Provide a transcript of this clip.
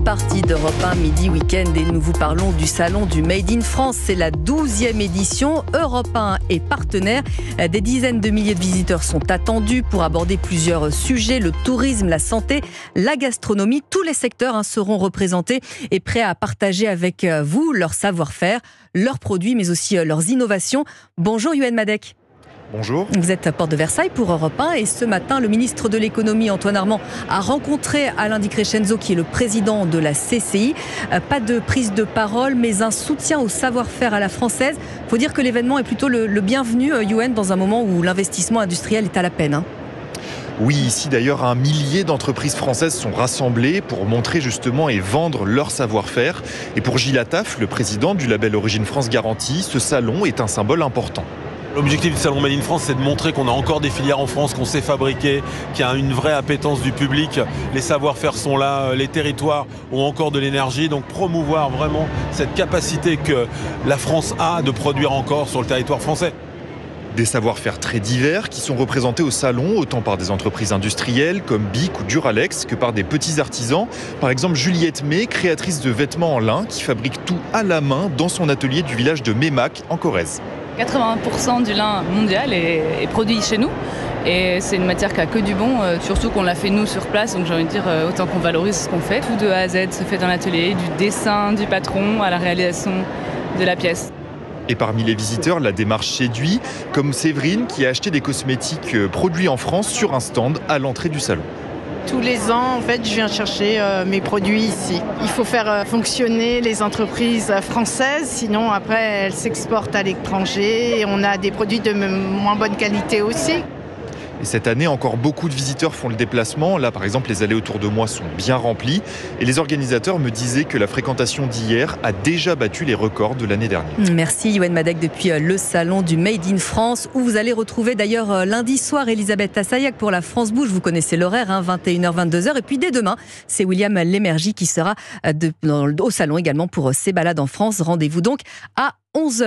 Partie d'Europe 1 Midi Week-end et nous vous parlons du salon du Made in France. C'est la 12e édition. Europe 1 est partenaire. Des dizaines de milliers de visiteurs sont attendus pour aborder plusieurs sujets. Le tourisme, la santé, la gastronomie. Tous les secteurs seront représentés et prêts à partager avec vous leur savoir-faire, leurs produits mais aussi leurs innovations. Bonjour Youenn Madec. Bonjour. Vous êtes à Porte de Versailles pour Europe 1 et ce matin, le ministre de l'économie Antoine Armand a rencontré Alain Di Crescenzo qui est le président de la CCI. Pas de prise de parole mais un soutien au savoir-faire à la française. Il faut dire que l'événement est plutôt le bienvenu, Youenn, dans un moment où l'investissement industriel est à la peine. Oui, ici d'ailleurs, un millier d'entreprises françaises sont rassemblées pour montrer justement et vendre leur savoir-faire. Et pour Gilles Attaf, le président du label Origine France Garantie, ce salon est un symbole important. L'objectif du Salon Made in France, c'est de montrer qu'on a encore des filières en France, qu'on sait fabriquer, qu'il y a une vraie appétence du public. Les savoir-faire sont là, les territoires ont encore de l'énergie. Donc promouvoir vraiment cette capacité que la France a de produire encore sur le territoire français. Des savoir-faire très divers qui sont représentés au salon, autant par des entreprises industrielles comme BIC ou Duralex que par des petits artisans. Par exemple, Juliette May, créatrice de vêtements en lin, qui fabrique tout à la main dans son atelier du village de Meymac en Corrèze. 80% du lin mondial est produit chez nous et c'est une matière qui a que du bon, surtout qu'on l'a fait nous sur place, donc j'ai envie de dire autant qu'on valorise ce qu'on fait. Tout de A à Z se fait dans l'atelier, du dessin du patron à la réalisation de la pièce. Et parmi les visiteurs, la démarche séduit, comme Séverine qui a acheté des cosmétiques produits en France sur un stand à l'entrée du salon. Tous les ans, en fait, je viens chercher mes produits ici. Il faut faire fonctionner les entreprises françaises, sinon après elles s'exportent à l'étranger et on a des produits de moins bonne qualité aussi. Et cette année, encore beaucoup de visiteurs font le déplacement. Là, par exemple, les allées autour de moi sont bien remplies. Et les organisateurs me disaient que la fréquentation d'hier a déjà battu les records de l'année dernière. Merci Youenn Madec depuis le salon du Made in France où vous allez retrouver d'ailleurs lundi soir Elisabeth Assayag pour la France Bouge. Vous connaissez l'horaire, 21h, 22h. Et puis dès demain, c'est William Lémergie qui sera au salon également pour ses balades en France. Rendez-vous donc à 11h.